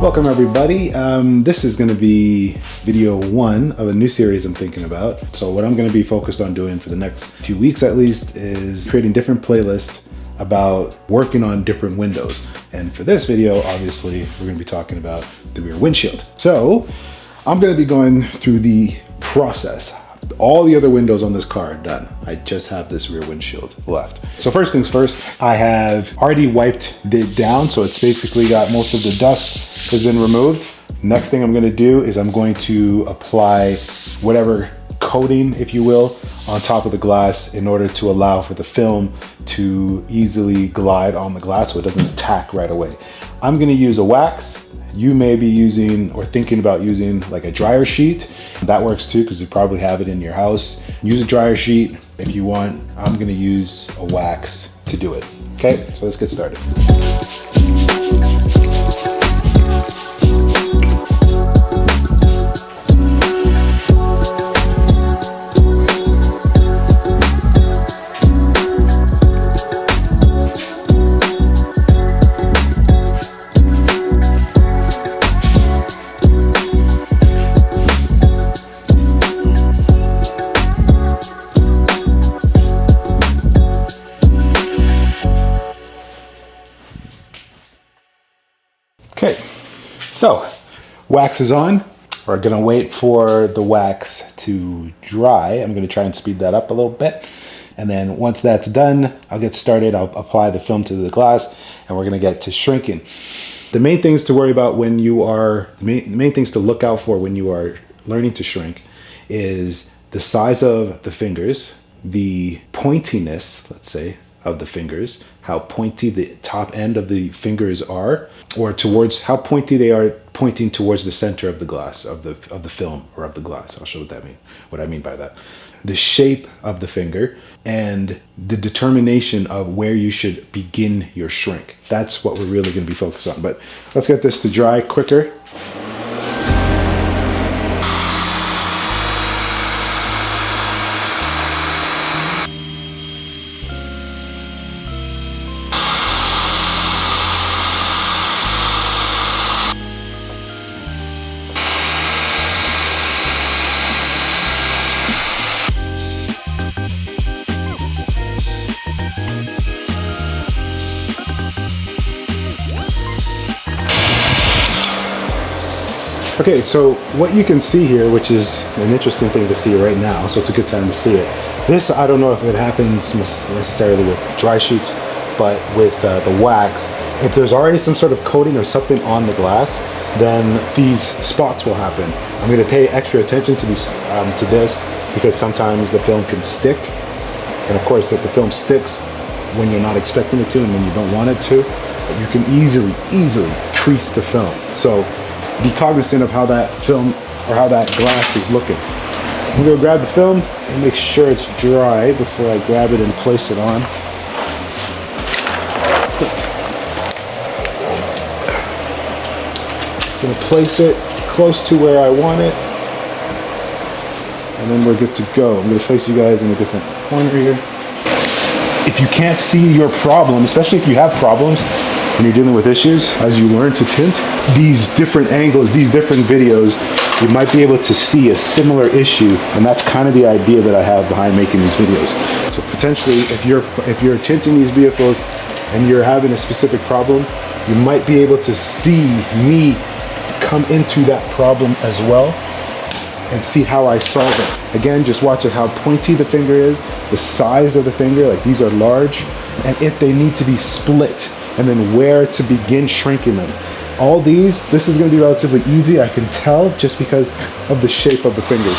Welcome everybody. This is going to be video 1 of a new series I'm thinking about. So what I'm going to be focused on doing for the next few weeks at least is creating different playlists about working on different windows. And for this video, obviously, we're going to be talking about the rear windshield. So I'm going to be going through the process. All the other windows on this car are done. I just have this rear windshield left. So first things first, I have already wiped it down. So it's basically got most of the dust has been removed. Next thing I'm gonna do is I'm going to apply whatever coating, if you will, on top of the glass in order to allow for the film to easily glide on the glass so it doesn't attack right away. I'm gonna use a wax. You may be using or thinking about using like a dryer sheet. That works too because you probably have it in your house. Use a dryer sheet if you want. I'm gonna use a wax to do it. Okay, so let's get started. Okay, so wax is on. We're gonna wait for the wax to dry. I'm gonna try and speed that up a little bit. And then once that's done, I'll get started. I'll apply the film to the glass and we're gonna get to shrinking. The main things to worry about when you are, main things to look out for when you are learning to shrink is the size of the fingers, the pointiness, let's say, of the fingers, how pointy the top end of the fingers are, or towards how pointy they are pointing towards the center of the glass, of the film or of the glass. I'll show what I mean by that. The shape of the finger and the determination of where you should begin your shrink. That's what we're really going to be focused on. But let's get this to dry quicker. Okay, so what you can see here, which is an interesting thing to see right now, so it's a good time to see it. This, I don't know if it happens necessarily with dry sheets, but with the wax, if there's already some sort of coating or something on the glass, then these spots will happen. I'm gonna pay extra attention to these, to this, because sometimes the film can stick. And of course, if the film sticks when you're not expecting it to and when you don't want it to, you can easily crease the film. So be cognizant of how that film or how that glass is looking. I'm gonna grab the film and make sure it's dry before I grab it and place it on. Just gonna place it close to where I want it, and then we're good to go. I'm gonna place you guys in a different corner here. If you can't see your problem, especially if you have problems and you're dealing with issues as you learn to tint, these different angles, these different videos, you might be able to see a similar issue, and that's kind of the idea that I have behind making these videos. So potentially, if you're tinting these vehicles and you're having a specific problem, you might be able to see me come into that problem as well and see how I solve it. Again, just watch it how pointy the finger is, the size of the finger, like these are large, and if they need to be split, and then where to begin shrinking them. All these, this is gonna be relatively easy, I can tell, just because of the shape of the fingers.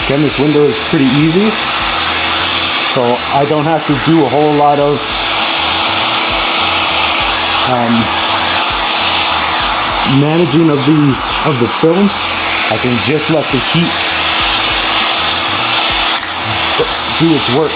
Again, this window is pretty easy, so I don't have to do a whole lot of managing of the film. I can just let the heat do its work.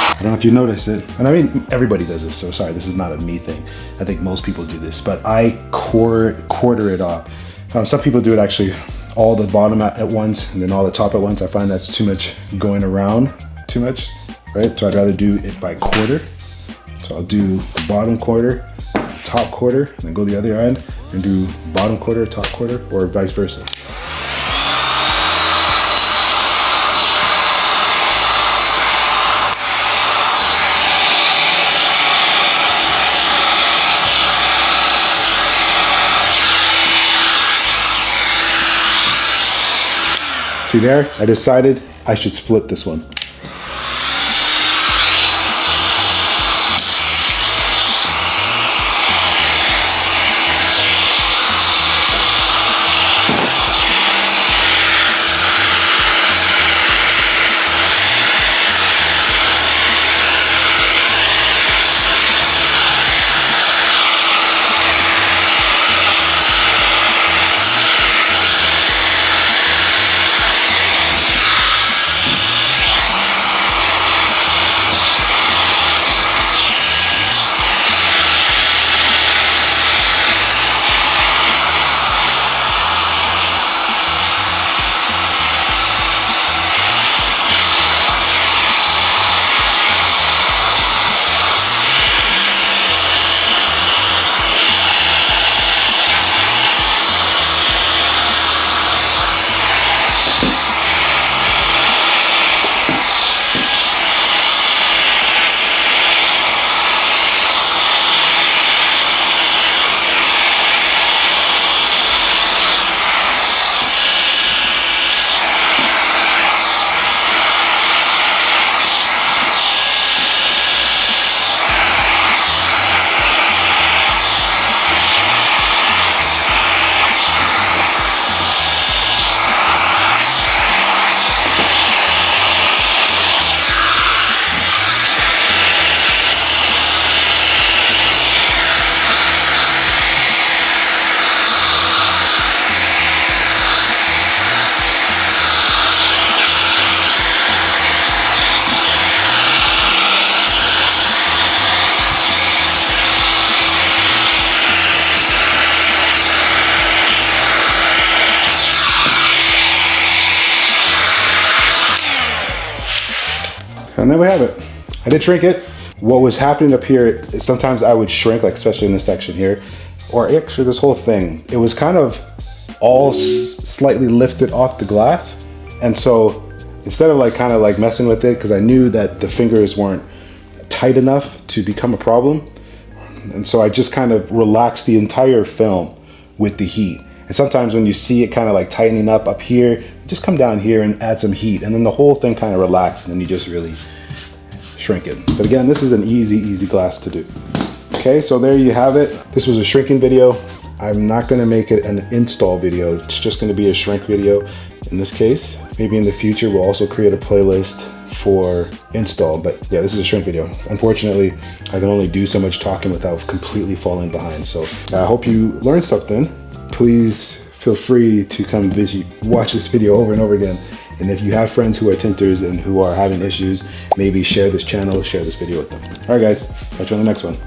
I don't know if you notice it, and I mean everybody does this, so sorry, this is not a me thing. I think most people do this, but I quarter it off. Some people do it actually all the bottom at once and then all the top at once. I find that's too much going around too much, right? So I'd rather do it by quarter. So I'll do the bottom quarter, top quarter, and then go the other end and do bottom quarter, top quarter, or vice versa. See there, I decided I should split this one. And there we have it. I did shrink it. What was happening up here is sometimes I would shrink, like especially in this section here, or actually this whole thing. It was kind of all slightly lifted off the glass. And so instead of like kind of like messing with it, because I knew that the fingers weren't tight enough to become a problem. And so I just kind of relaxed the entire film with the heat. And sometimes when you see it kind of like tightening up here, just come down here and add some heat, and then the whole thing kind of relaxes, and then you just really shrink it. But again, this is an easy glass to do. Okay, so there you have it. This was a shrinking video. I'm not gonna make it an install video. It's just gonna be a shrink video in this case. Maybe in the future, we'll also create a playlist for install, but yeah, this is a shrink video. Unfortunately, I can only do so much talking without completely falling behind. So I hope you learned something. Please feel free to come watch this video over and over again And if you have friends who are tinters and who are having issues, maybe share this channel, share this video with them. All right, guys, catch you on the next one.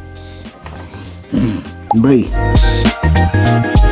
Bye.